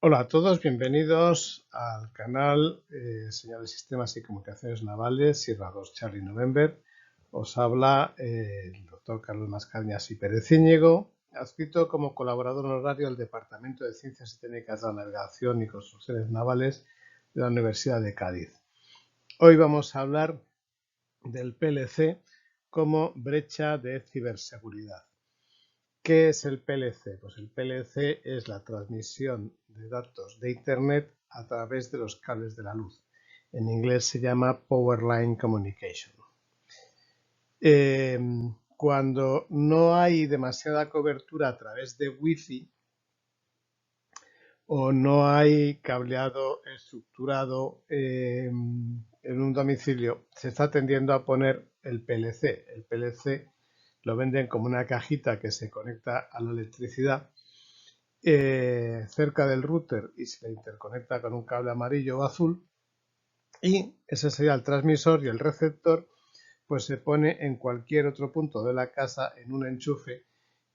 Hola a todos, bienvenidos al canal Señales, Sistemas y Comunicaciones Navales, Sierra 2 Charlie November. Os habla el doctor Carlos Mascareñas y Pérez Íñigo, adscrito como colaborador honorario al Departamento de Ciencias y Técnicas de la Navegación y Construcciones Navales de la Universidad de Cádiz. Hoy vamos a hablar del PLC como brecha de ciberseguridad. ¿Qué es el PLC? Pues el PLC es la transmisión de datos de Internet a través de los cables de la luz. En inglés se llama Power Line Communication. Cuando no hay demasiada cobertura a través de Wi-Fi o no hay cableado estructurado en un domicilio, se está tendiendo a poner el PLC. El PLC lo venden como una cajita que se conecta a la electricidad cerca del router y se le interconecta con un cable amarillo o azul, y ese sería el transmisor, y el receptor pues se pone en cualquier otro punto de la casa en un enchufe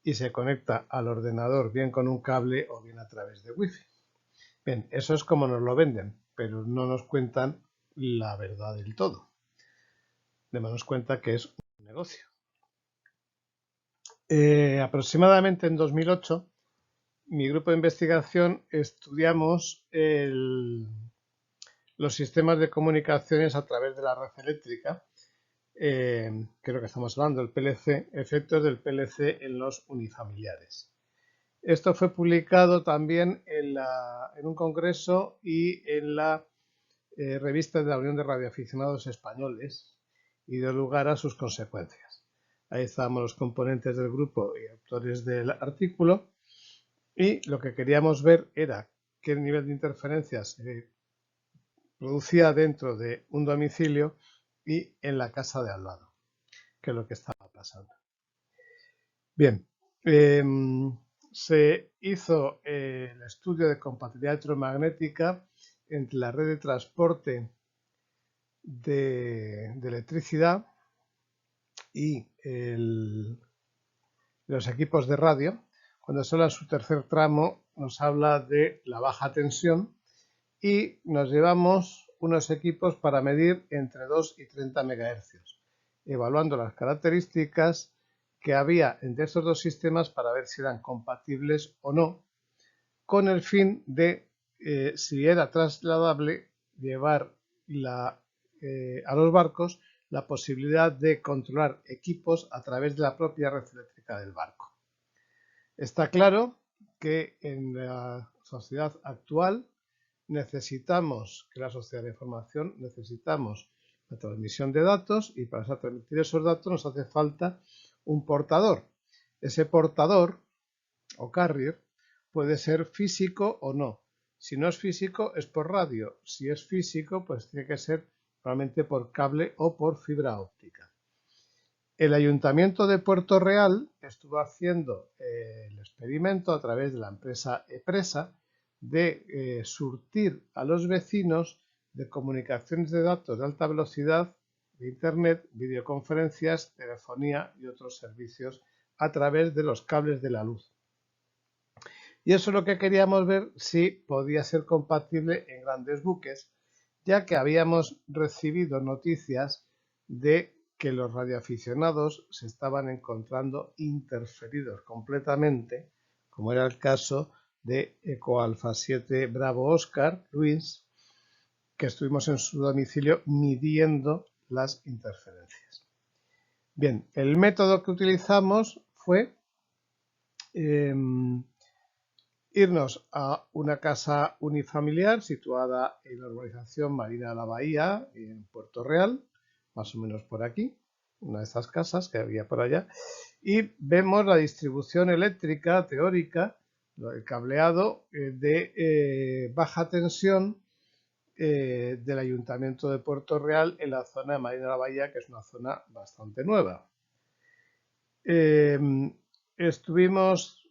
y se conecta al ordenador bien con un cable o bien a través de wifi. Bien, eso es como nos lo venden, pero no nos cuentan la verdad del todo. Demos cuenta que es un negocio. Aproximadamente en 2008, mi grupo de investigación estudiamos los sistemas de comunicaciones a través de la red eléctrica, creo que estamos hablando del PLC, efectos del PLC en los unifamiliares. Esto fue publicado también en un congreso y en la revista de la Unión de Radioaficionados Españoles, y dio lugar a sus consecuencias. Ahí estábamos los componentes del grupo y autores del artículo, y lo que queríamos ver era qué nivel de interferencias se producía dentro de un domicilio y en la casa de al lado, que es lo que estaba pasando. Bien, se hizo el estudio de compatibilidad electromagnética entre la red de transporte de electricidad y los equipos de radio. Cuando se habla en su tercer tramo, nos habla de la baja tensión, y nos llevamos unos equipos para medir entre 2 y 30 MHz, evaluando las características que había entre estos dos sistemas para ver si eran compatibles o no, con el fin de, si era trasladable, llevar a los barcos la posibilidad de controlar equipos a través de la propia red eléctrica del barco. Está claro que en la sociedad actual necesitamos, que la sociedad de información, necesitamos la transmisión de datos, y para transmitir esos datos nos hace falta un portador. Ese portador o carrier puede ser físico o no. Si no es físico, es por radio. Si es físico, pues tiene que ser probablemente por cable o por fibra óptica. El Ayuntamiento de Puerto Real estuvo haciendo el experimento a través de la empresa Epresa de surtir a los vecinos de comunicaciones de datos de alta velocidad, de Internet, videoconferencias, telefonía y otros servicios a través de los cables de la luz. Y eso es lo que queríamos ver, si podía ser compatible en grandes buques, ya que habíamos recibido noticias de que los radioaficionados se estaban encontrando interferidos completamente, como era el caso de Eco Alfa 7 Bravo Oscar Luis, que estuvimos en su domicilio midiendo las interferencias. Bien, el método que utilizamos fue irnos a una casa unifamiliar situada en la urbanización Marina de la Bahía, en Puerto Real, más o menos por aquí, una de estas casas que había por allá, y vemos la distribución eléctrica teórica, el cableado de baja tensión del Ayuntamiento de Puerto Real en la zona de Marina de la Bahía, que es una zona bastante nueva. Estuvimos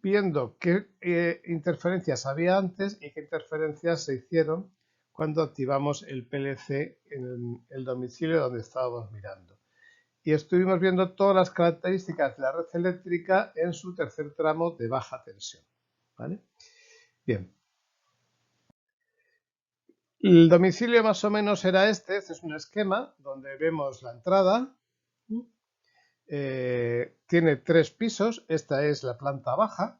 viendo qué interferencias había antes y qué interferencias se hicieron cuando activamos el PLC en el domicilio donde estábamos mirando. Y estuvimos viendo todas las características de la red eléctrica en su tercer tramo de baja tensión, ¿vale? Bien. El domicilio más o menos era este es un esquema donde vemos la entrada. Tiene 3 pisos, esta es la planta baja.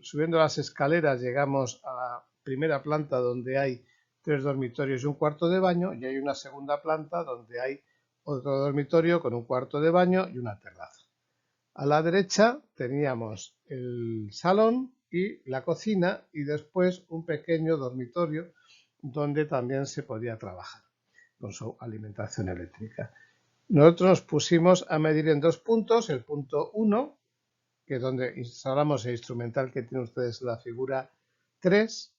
Subiendo las escaleras llegamos a la primera planta donde hay 3 dormitorios y un cuarto de baño, y hay una segunda planta donde hay otro dormitorio con un cuarto de baño y una terraza. A la derecha teníamos el salón y la cocina, y después un pequeño dormitorio donde también se podía trabajar con su alimentación eléctrica. Nosotros nos pusimos a medir en 2 puntos, el punto 1, que es donde instalamos el instrumental que tienen ustedes en la figura 3,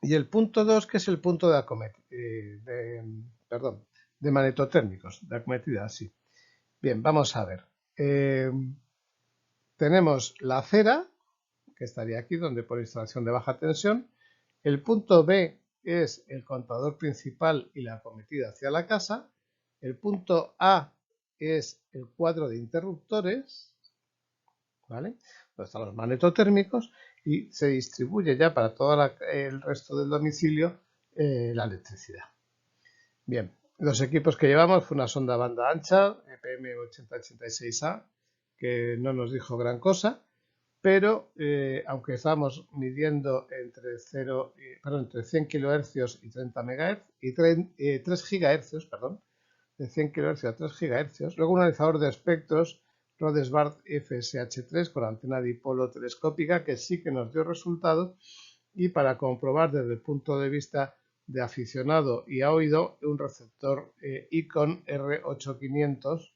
y el punto 2, que es el punto de magnetotérmicos, de acometida, sí. Bien, vamos a ver. Tenemos la acera, que estaría aquí, donde pone instalación de baja tensión. El punto B es el contador principal y la acometida hacia la casa. El punto A es el cuadro de interruptores, ¿vale? Donde están los magnetotérmicos, y se distribuye ya para todo el resto del domicilio la electricidad. Bien, los equipos que llevamos fue una sonda banda ancha, EPM8086A, que no nos dijo gran cosa, pero aunque estábamos midiendo entre 100 kHz y 30 MHz y 3 GHz, de 100 kHz a 3 GHz, luego un analizador de espectros Rhodes-Bard FSH3 con antena dipolo telescópica, que sí que nos dio resultado, y para comprobar desde el punto de vista de aficionado y a oído, un receptor Icon R8500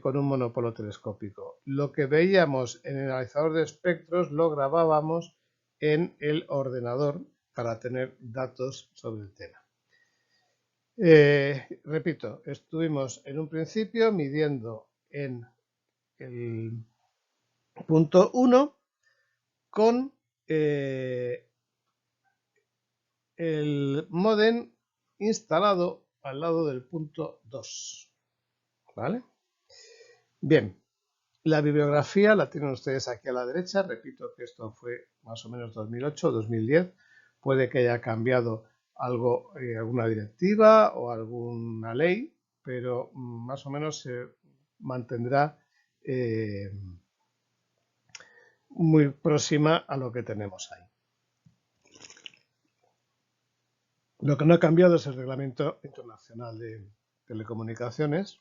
con un monopolo telescópico. Lo que veíamos en el analizador de espectros lo grabábamos en el ordenador para tener datos sobre el tema. Repito, estuvimos en un principio midiendo en el punto 1 con el módem instalado al lado del punto 2. ¿Vale? Bien, la bibliografía la tienen ustedes aquí a la derecha. Repito que esto fue más o menos 2008 o 2010. Puede que haya cambiado algo, alguna directiva o alguna ley, pero más o menos se mantendrá muy próxima a lo que tenemos ahí. Lo que no ha cambiado es el Reglamento Internacional de Telecomunicaciones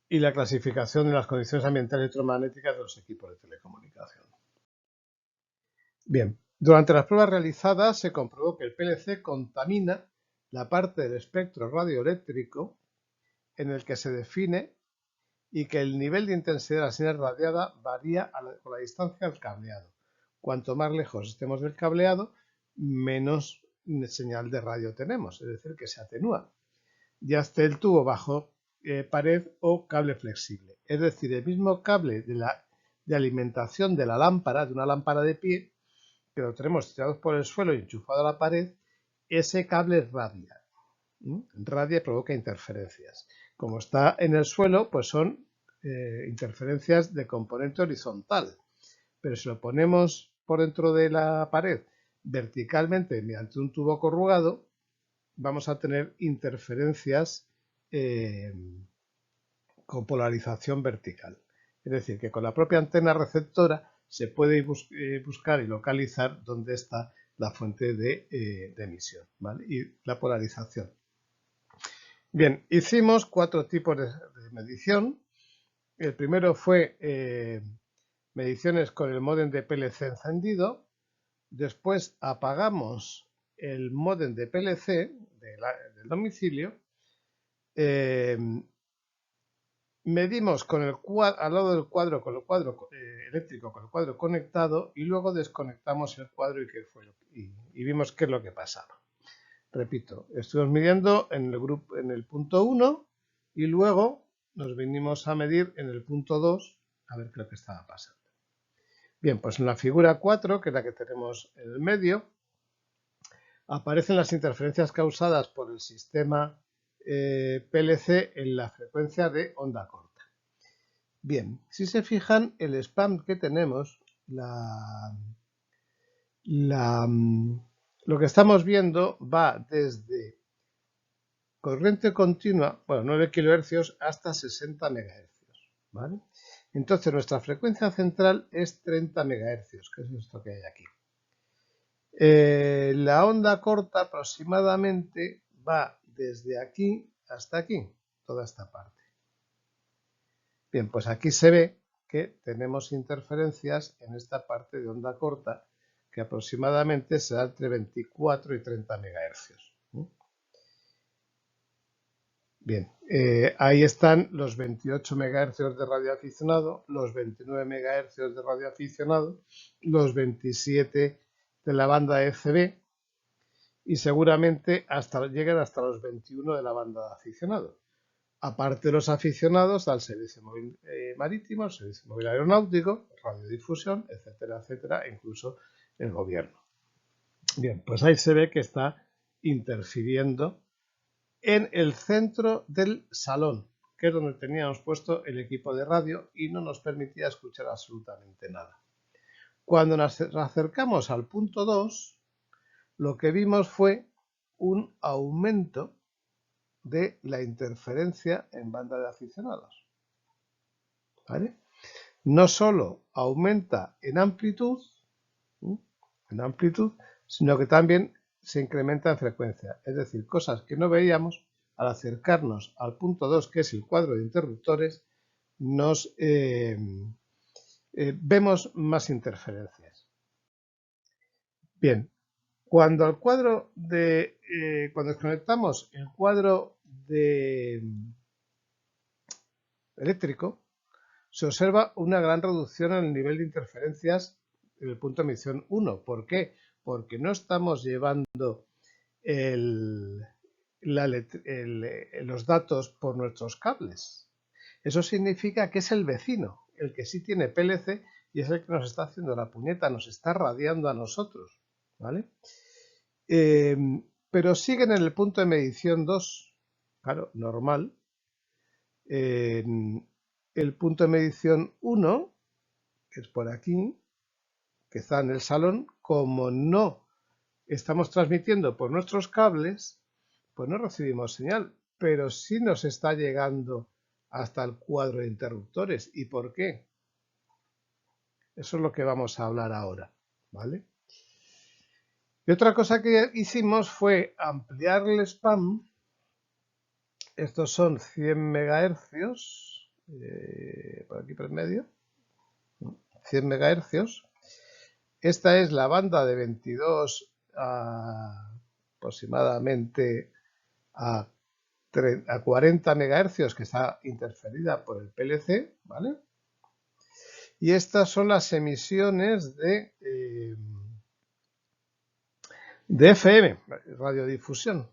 y la clasificación de las condiciones ambientales electromagnéticas de los equipos de telecomunicación. Bien, durante las pruebas realizadas se comprobó que el PLC contamina la parte del espectro radioeléctrico en el que se define, y que el nivel de intensidad de la señal radiada varía con la distancia al cableado. Cuanto más lejos estemos del cableado, menos señal de radio tenemos, es decir, que se atenúa. Ya esté el tubo bajo pared o cable flexible. Es decir, el mismo cable de alimentación de la lámpara, de una lámpara de pie, que lo tenemos tirado por el suelo y enchufado a la pared, ese cable radia. Radia y provoca interferencias. Como está en el suelo, pues son interferencias de componente horizontal. Pero si lo ponemos por dentro de la pared verticalmente mediante un tubo corrugado, vamos a tener interferencias con polarización vertical. Es decir, que con la propia antena receptora se puede buscar y localizar dónde está la fuente de emisión, ¿vale? Y la polarización. Bien, hicimos 4 tipos de medición. El primero fue mediciones con el módem de PLC encendido. Después apagamos el módem de PLC del domicilio. Medimos con al lado del cuadro, con el cuadro eléctrico, con el cuadro conectado, y luego desconectamos el cuadro y vimos qué es lo que pasaba. Repito, estuvimos midiendo en el punto 1 y luego nos vinimos a medir en el punto 2 a ver qué es lo que estaba pasando. Bien, pues en la figura 4, que es la que tenemos en el medio, aparecen las interferencias causadas por el sistema PLC en la frecuencia de onda corta. Bien, si se fijan, el spam que tenemos, lo que estamos viendo va desde corriente continua, bueno, 9 kHz hasta 60 MHz, ¿vale? Entonces nuestra frecuencia central es 30 MHz, que es esto que hay aquí. La onda corta aproximadamente va desde aquí hasta aquí, toda esta parte. Bien, pues aquí se ve que tenemos interferencias en esta parte de onda corta que aproximadamente será entre 24 y 30 MHz. Bien, ahí están los 28 MHz de radioaficionado, los 29 MHz de radioaficionado, los 27 de la banda ECB y seguramente lleguen hasta los 21 de la banda de aficionado. Aparte de los aficionados al servicio móvil marítimo, al servicio móvil aeronáutico, radiodifusión, etcétera, etcétera, e incluso el gobierno. Bien, pues ahí se ve que está interfiriendo en el centro del salón, que es donde teníamos puesto el equipo de radio y no nos permitía escuchar absolutamente nada. Cuando nos acercamos al punto 2, lo que vimos fue un aumento de la interferencia en banda de aficionados. ¿Vale? No solo aumenta en amplitud, sino que también se incrementa en frecuencia. Es decir, cosas que no veíamos al acercarnos al punto 2, que es el cuadro de interruptores, vemos más interferencias. Bien, cuando desconectamos el cuadro eléctrico, se observa una gran reducción en el nivel de interferencias en el punto de medición 1. ¿Por qué? Porque no estamos llevando los datos por nuestros cables. Eso significa que es el vecino, el que sí tiene PLC y es el que nos está haciendo la puñeta, nos está radiando a nosotros, ¿vale? Pero siguen en el punto de medición 2, claro, normal. El punto de medición 1, que es por aquí, que está en el salón, como no estamos transmitiendo por nuestros cables, pues no recibimos señal, pero sí nos está llegando hasta el cuadro de interruptores. ¿Y por qué? Eso es lo que vamos a hablar ahora, ¿vale? Y otra cosa que hicimos fue ampliar el spam. Estos son 100 MHz, por aquí por el medio, 100 MHz. Esta es la banda de 22 aproximadamente a 40 MHz que está interferida por el PLC, ¿vale? Y estas son las emisiones de FM, radiodifusión.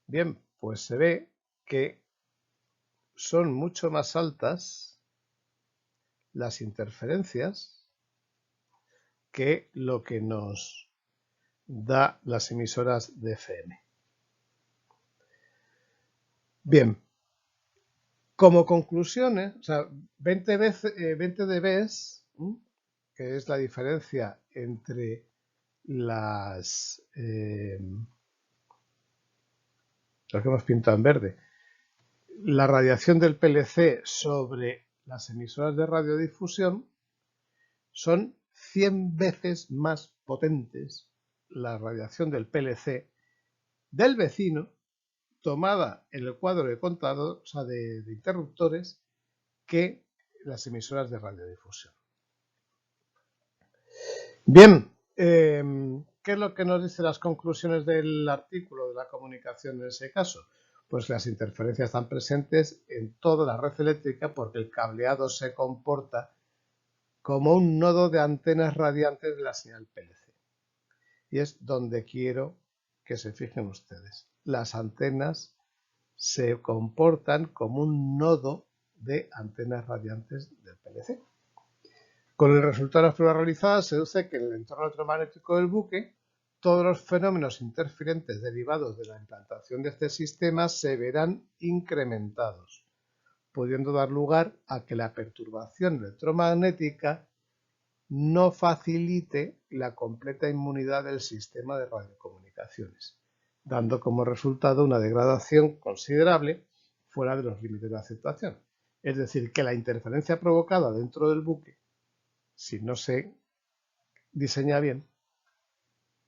Bien, pues se ve que son mucho más altas las interferencias que lo que nos da las emisoras de FM. Bien, como conclusiones, o sea, 20 dB, que es la diferencia entre lo que hemos pintado en verde, la radiación del PLC sobre las emisoras de radiodifusión, son 100 veces más potentes la radiación del PLC del vecino tomada en el cuadro de contador, o sea, de interruptores, que las emisoras de radiodifusión. Bien, ¿qué es lo que nos dicen las conclusiones del artículo de la comunicación en ese caso? Pues las interferencias están presentes en toda la red eléctrica porque el cableado se comporta como un nodo de antenas radiantes de la señal PLC. Y es donde quiero que se fijen ustedes. Las antenas se comportan como un nodo de antenas radiantes del PLC. Con el resultado de las pruebas realizadas se deduce que en el entorno electromagnético del buque todos los fenómenos interferentes derivados de la implantación de este sistema se verán incrementados, pudiendo dar lugar a que la perturbación electromagnética no facilite la completa inmunidad del sistema de radiocomunicaciones, dando como resultado una degradación considerable fuera de los límites de aceptación. Es decir, que la interferencia provocada dentro del buque, si no se diseña bien,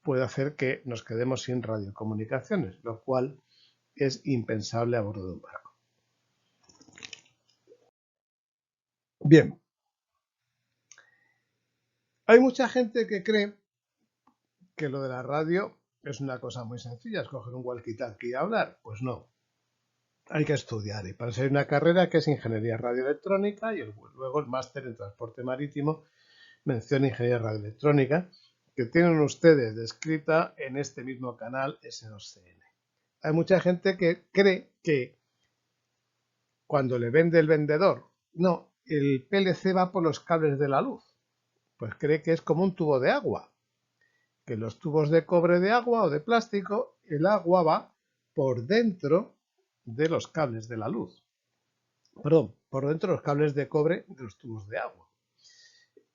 puede hacer que nos quedemos sin radiocomunicaciones, lo cual es impensable a bordo de un barco. Bien, hay mucha gente que cree que lo de la radio es una cosa muy sencilla, es coger un walkie-talkie y hablar. Pues no, hay que estudiar. Y para ser una carrera que es Ingeniería Radioelectrónica y luego el máster en Transporte Marítimo, mención Ingeniería Radioelectrónica, que tienen ustedes descrita en este mismo canal S2CN. Hay mucha gente que cree que cuando le vende el vendedor, no, el PLC va por los cables de la luz, pues cree que es como un tubo de agua, que los tubos de cobre de agua o de plástico, el agua va por dentro de los cables de la luz. Perdón, por dentro de los cables de cobre de los tubos de agua.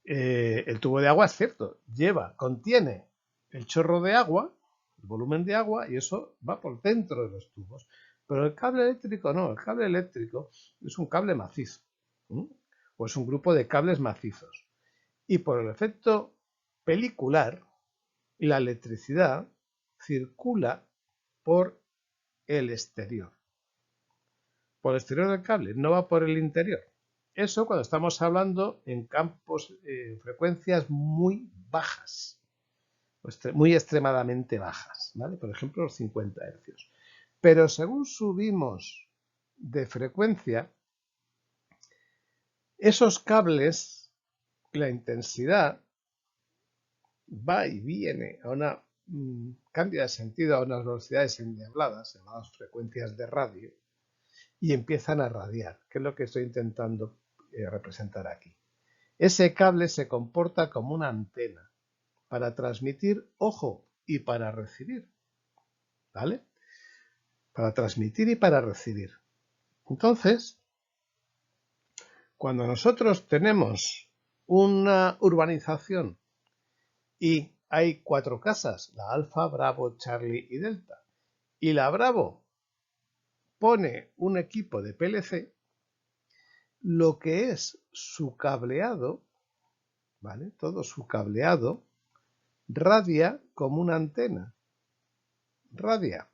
El tubo de agua es cierto, contiene el chorro de agua, el volumen de agua, y eso va por dentro de los tubos. Pero el cable eléctrico no, el cable eléctrico es un cable macizo, o es un grupo de cables macizos. Y por el efecto pelicular, la electricidad circula por el exterior. Por el exterior del cable, no va por el interior. Eso cuando estamos hablando en campos, frecuencias muy bajas, muy extremadamente bajas, ¿vale? Por ejemplo, los 50 Hz. Pero según subimos de frecuencia, esos cables, la intensidad va y viene a una cambia de sentido a unas velocidades endiabladas, llamadas frecuencias de radio, y empiezan a radiar, que es lo que estoy intentando representar aquí. Ese cable se comporta como una antena para transmitir, ojo, y para recibir, ¿vale? Para transmitir y para recibir. Entonces, cuando nosotros tenemos una urbanización y hay 4 casas, la Alfa, Bravo, Charlie y Delta, y la Bravo pone un equipo de PLC, lo que es su cableado, ¿vale? Todo su cableado radia como una antena. Radia.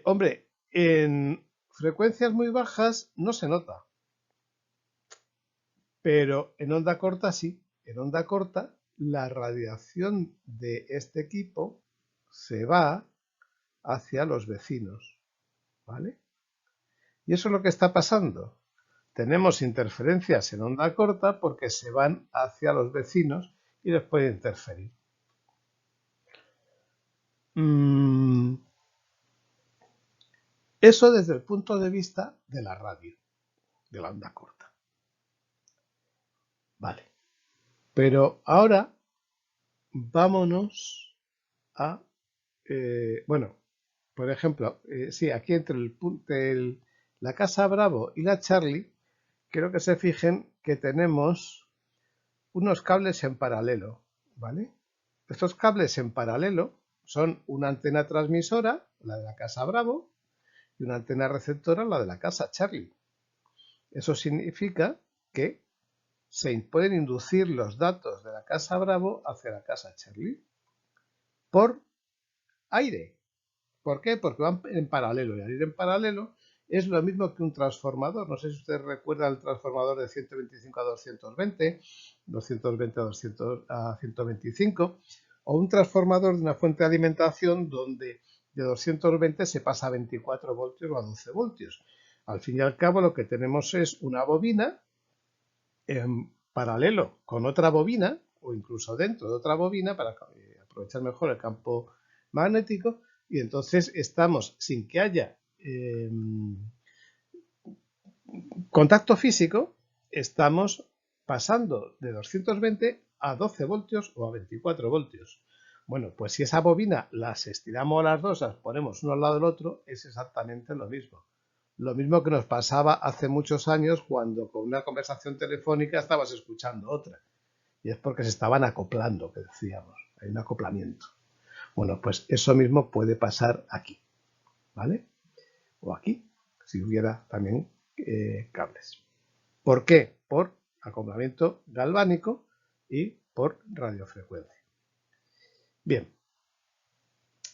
Hombre, en frecuencias muy bajas no se nota, pero en onda corta sí. En onda corta la radiación de este equipo se va hacia los vecinos, ¿vale? Y eso es lo que está pasando. Tenemos interferencias en onda corta porque se van hacia los vecinos y les puede interferir. Eso desde el punto de vista de la radio, de la onda corta. Vale. Pero ahora vámonos a, bueno, por ejemplo, sí, aquí entre la casa Bravo y la Charlie, quiero que se fijen que tenemos unos cables en paralelo, ¿vale? Estos cables en paralelo son una antena transmisora, la de la casa Bravo, y una antena receptora, la de la casa Charlie. Eso significa que se pueden inducir los datos de la casa Bravo hacia la casa Charlie por aire. ¿Por qué? Porque van en paralelo, y al ir en paralelo es lo mismo que un transformador. No sé si ustedes recuerdan el transformador de 125 a 220, 220 a 125, o un transformador de una fuente de alimentación donde de 220 se pasa a 24 voltios o a 12 voltios. Al fin y al cabo lo que tenemos es una bobina en paralelo con otra bobina, o incluso dentro de otra bobina para aprovechar mejor el campo magnético, y entonces estamos, sin que haya contacto físico, estamos pasando de 220 a 12 voltios o a 24 voltios. Bueno, pues si esa bobina las estiramos las dos, las ponemos uno al lado del otro, es exactamente lo mismo. Lo mismo que nos pasaba hace muchos años cuando con una conversación telefónica estabas escuchando otra. Y es porque se estaban acoplando, que decíamos. Hay un acoplamiento. Bueno, pues eso mismo puede pasar aquí, ¿vale? O aquí, si hubiera también cables. ¿Por qué? Por acoplamiento galvánico y por radiofrecuencia. Bien,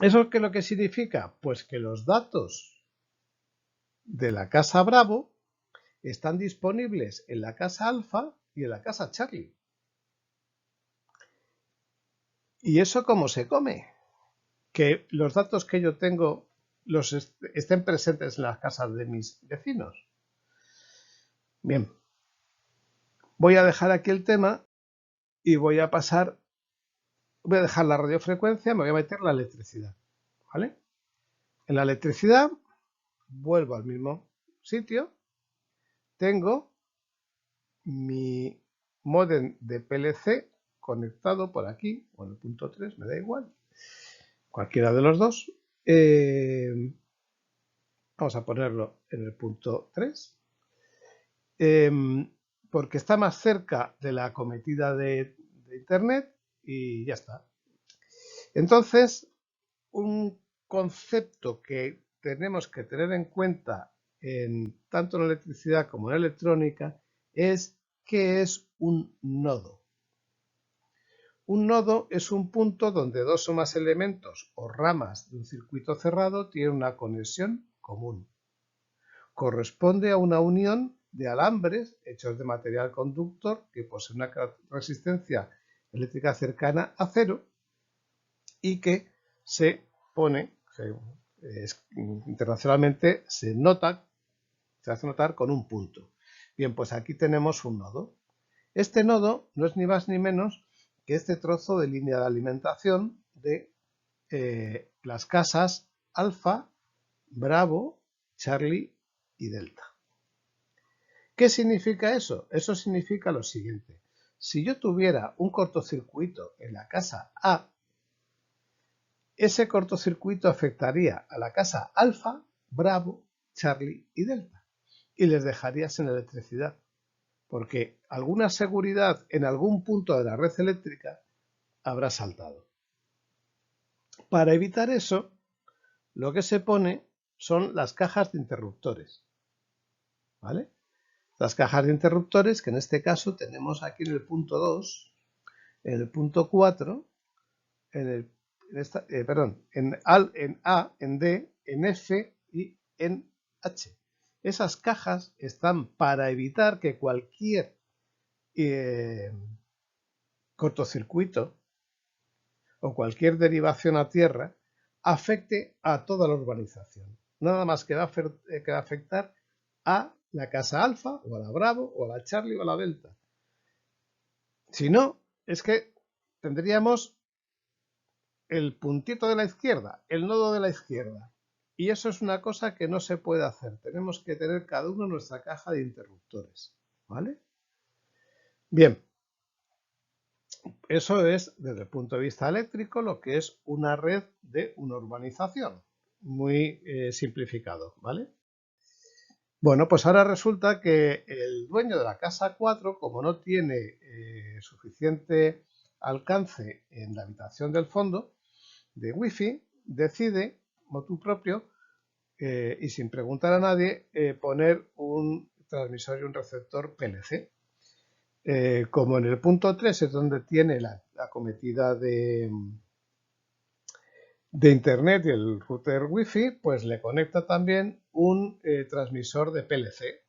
¿eso qué es lo que significa? Pues que los datos de la casa Bravo están disponibles en la casa Alfa y en la casa Charlie. ¿Y eso cómo se come? Que los datos que yo tengo estén presentes en las casas de mis vecinos. Bien, voy a dejar aquí el tema y voy a dejar la radiofrecuencia, me voy a meter la electricidad, ¿vale? En la electricidad vuelvo al mismo sitio, tengo mi módem de PLC conectado por aquí, o en el punto 3, me da igual, cualquiera de los dos. Vamos a ponerlo en el punto 3. Porque está más cerca de la acometida de Internet y ya está. Entonces, un concepto que tenemos que tener en cuenta tanto en electricidad como en electrónica es qué es un nodo. Un nodo es un punto donde dos o más elementos o ramas de un circuito cerrado tienen una conexión común. Corresponde a una unión de alambres hechos de material conductor que posee una resistencia eléctrica cercana a cero y que internacionalmente se hace notar con un punto. Bien, pues aquí tenemos un nodo. Este nodo no es ni más ni menos que este trozo de línea de alimentación de las casas Alfa, Bravo, Charlie y Delta. ¿Qué significa eso? Eso significa lo siguiente. Si yo tuviera un cortocircuito en la casa A, ese cortocircuito afectaría a la casa Alfa, Bravo, Charlie y Delta y les dejaría sin electricidad, porque alguna seguridad en algún punto de la red eléctrica habrá saltado. Para evitar eso, lo que se pone son las cajas de interruptores, ¿vale? Las cajas de interruptores que en este caso tenemos aquí en el punto 2, en el punto 4, en A, en D, en F y en H. Esas cajas están para evitar que cualquier cortocircuito o cualquier derivación a tierra afecte a toda la urbanización. Nada más que va a afectar a la casa Alfa, o a la Bravo, o a la Charlie, o a la Delta. Si no, es que tendríamos el puntito de la izquierda, el nodo de la izquierda. Y eso es una cosa que no se puede hacer. Tenemos que tener cada uno nuestra caja de interruptores, ¿vale? Bien, eso es desde el punto de vista eléctrico lo que es una red de una urbanización. Muy simplificado, ¿vale? Bueno, pues ahora resulta que el dueño de la casa 4, como no tiene suficiente alcance en la habitación del fondo de Wi-Fi, decide, motu propio, y sin preguntar a nadie, poner un transmisor y un receptor PLC. Como en el punto 3 es donde tiene la acometida de Internet y el router Wi-Fi, pues le conecta también un transmisor de PLC,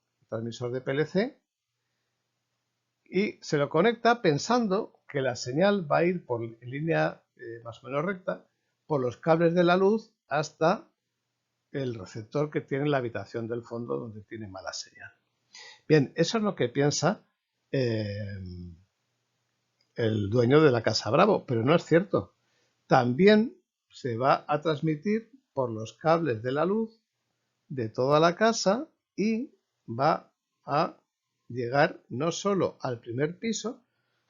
y se lo conecta pensando que la señal va a ir en línea más o menos recta por los cables de la luz hasta el receptor que tiene la habitación del fondo donde tiene mala señal. Bien, eso es lo que piensa el dueño de la casa Bravo, pero no es cierto. También se va a transmitir por los cables de la luz de toda la casa y va a llegar no solo al primer piso,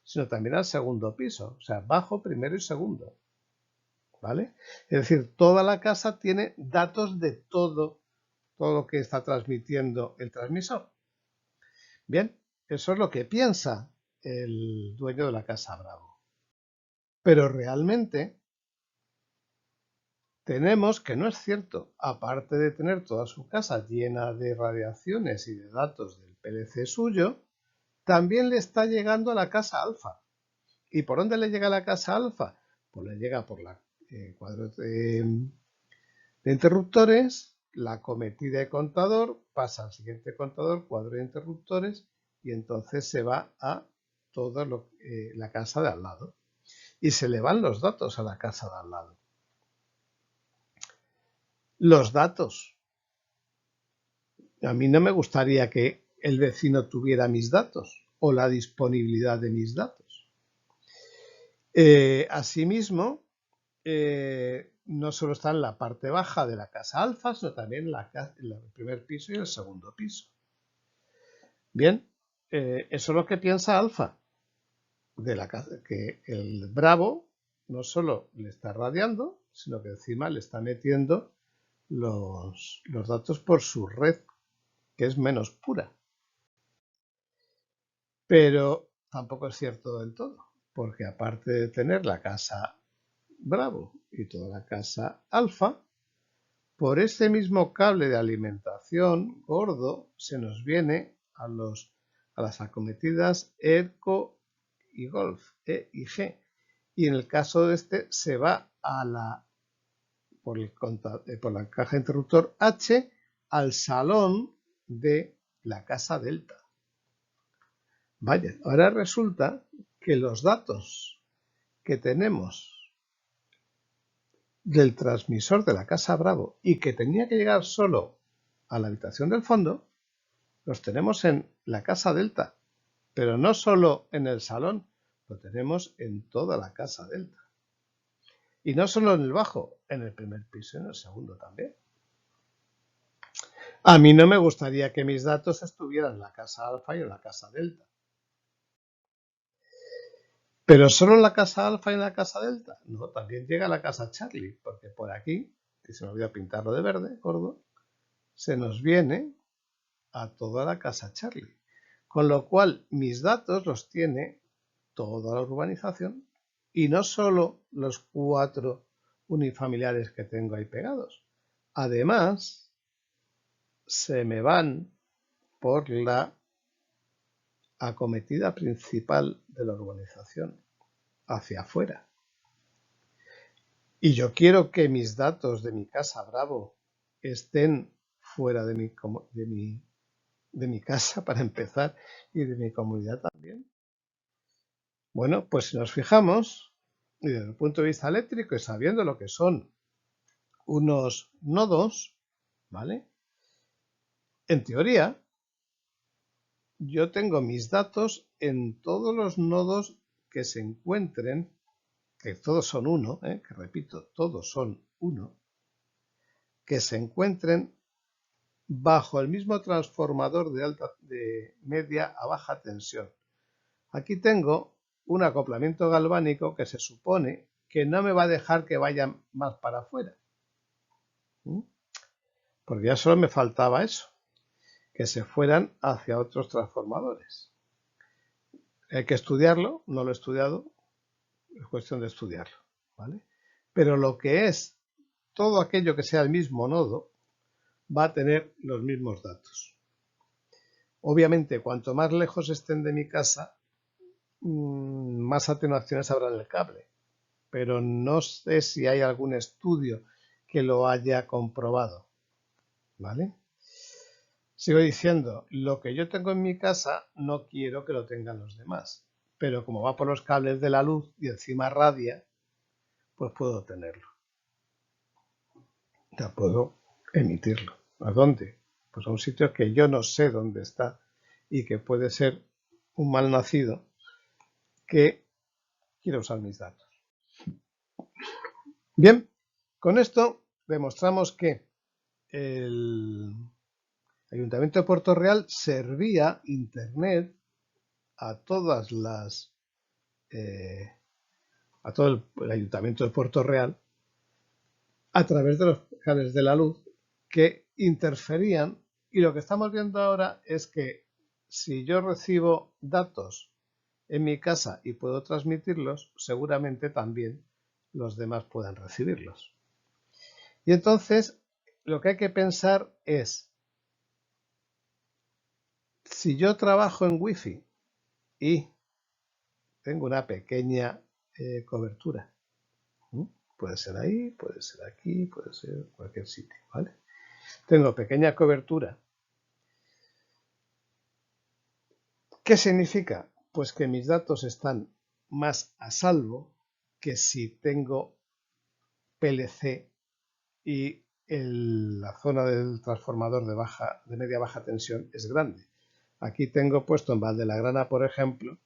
sino también al segundo piso, o sea, bajo, primero y segundo. ¿vale? Es decir, toda la casa tiene datos de todo lo que está transmitiendo el transmisor. Bien, eso es lo que piensa el dueño de la casa Bravo. Pero realmente tenemos que no es cierto, aparte de tener toda su casa llena de radiaciones y de datos del PLC suyo, también le está llegando a la casa alfa. ¿Y por dónde le llega a la casa alfa? Pues le llega por la cuadro de interruptores, la acometida de contador, pasa al siguiente contador, cuadro de interruptores, y entonces se va a toda la casa de al lado. Y se le van los datos a la casa de al lado. Los datos. A mí no me gustaría que el vecino tuviera mis datos o la disponibilidad de mis datos. Asimismo, no solo está en la parte baja de la casa alfa, sino también en el primer piso y el segundo piso. Bien, eso es lo que piensa alfa, que el Bravo no solo le está radiando, sino que encima le está metiendo los datos por su red, que es menos pura. Pero tampoco es cierto del todo, porque aparte de tener la casa Bravo y toda la casa alfa, por este mismo cable de alimentación gordo se nos viene a las acometidas ERCO y Golf, E y G. Y en el caso de este se va por la caja de interruptor H al salón de la casa Delta. Vaya, ahora resulta que los datos que tenemos del transmisor de la casa Bravo y que tenía que llegar solo a la habitación del fondo, los tenemos en la casa Delta, pero no solo en el salón, lo tenemos en toda la casa Delta. Y no solo en el bajo, en el primer piso y en el segundo también. A mí no me gustaría que mis datos estuvieran en la casa Alfa y en la casa Delta. ¿Pero solo en la casa Alfa y en la casa Delta? No, también llega a la casa Charlie, porque por aquí, y se me olvidó pintarlo de verde, gordo, se nos viene a toda la casa Charlie. Con lo cual, mis datos los tiene toda la urbanización y no solo los 4 unifamiliares que tengo ahí pegados. Además, se me van por la acometida principal de la urbanización hacia afuera. Y yo quiero que mis datos de mi casa Bravo estén fuera de mi casa para empezar y de mi comunidad también. Bueno, pues si nos fijamos, y desde el punto de vista eléctrico y sabiendo lo que son unos nodos, ¿vale? En teoría, yo tengo mis datos en todos los nodos que se encuentren, que todos son uno, que repito, todos son uno, que se encuentren bajo el mismo transformador de media a baja tensión. Aquí tengo un acoplamiento galvánico que se supone que no me va a dejar que vaya más para afuera. Porque ya solo me faltaba eso, que se fueran hacia otros transformadores. Hay que estudiarlo, no lo he estudiado, es cuestión de estudiarlo, ¿vale? Pero lo que es todo aquello que sea el mismo nodo va a tener los mismos datos. Obviamente, cuanto más lejos estén de mi casa, más atenuaciones habrá en el cable, pero no sé si hay algún estudio que lo haya comprobado, ¿vale? Sigo diciendo, lo que yo tengo en mi casa no quiero que lo tengan los demás, pero como va por los cables de la luz y encima radia, pues puedo tenerlo. Ya puedo emitirlo. ¿A dónde? Pues a un sitio que yo no sé dónde está y que puede ser un mal nacido que quiere usar mis datos. Bien, con esto demostramos que el Ayuntamiento de Puerto Real servía Internet a todas las a todo el Ayuntamiento de Puerto Real a través de los cables de la luz que interferían, y lo que estamos viendo ahora es que si yo recibo datos en mi casa y puedo transmitirlos, seguramente también los demás puedan recibirlos. Y entonces lo que hay que pensar es, si yo trabajo en Wi-Fi y tengo una pequeña cobertura, puede ser ahí, puede ser aquí, puede ser cualquier sitio, ¿vale? Tengo pequeña cobertura. ¿Qué significa? Pues que mis datos están más a salvo que si tengo PLC y la zona del transformador de media baja tensión es grande. Aquí tengo puesto en Valdelagrana, por ejemplo,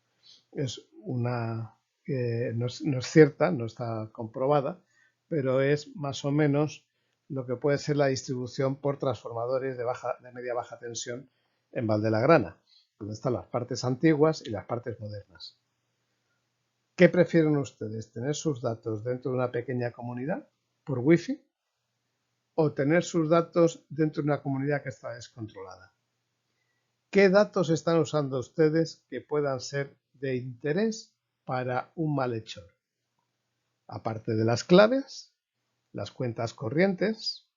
es una no es cierta, no está comprobada, pero es más o menos lo que puede ser la distribución por transformadores de media baja tensión en Valdelagrana, donde están las partes antiguas y las partes modernas. ¿Qué prefieren ustedes? ¿Tener sus datos dentro de una pequeña comunidad por Wi-Fi o tener sus datos dentro de una comunidad que está descontrolada? ¿Qué datos están usando ustedes que puedan ser de interés para un malhechor? Aparte de las claves, las cuentas corrientes,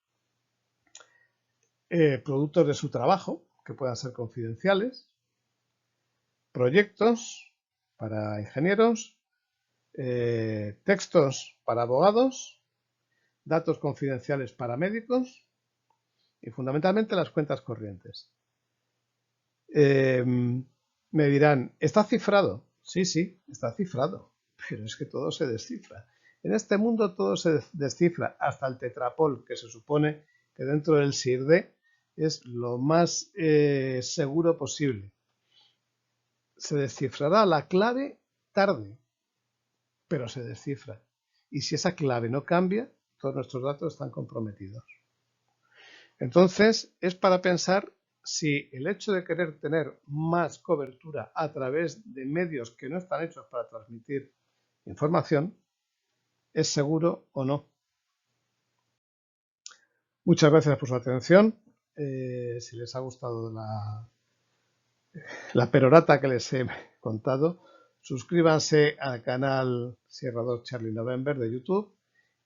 productos de su trabajo que puedan ser confidenciales, proyectos para ingenieros, textos para abogados, datos confidenciales para médicos y fundamentalmente las cuentas corrientes. Me dirán, ¿está cifrado? Sí, sí, está cifrado, pero es que todo se descifra. En este mundo todo se descifra, hasta el tetrapol, que se supone que dentro del SIRD es lo más seguro posible. Se descifrará la clave tarde, pero se descifra. Y si esa clave no cambia, todos nuestros datos están comprometidos. Entonces, es para pensar si el hecho de querer tener más cobertura a través de medios que no están hechos para transmitir información es seguro o no. Muchas gracias por su atención. Si les ha gustado la perorata que les he contado, suscríbanse al canal Sierra 2 Charlie November de YouTube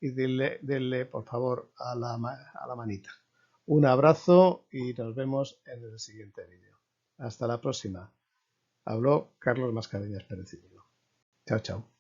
y denle por favor a la manita. Un abrazo y nos vemos en el siguiente vídeo. Hasta la próxima. Habló Carlos Mascareñas Pérez. Chao, chao.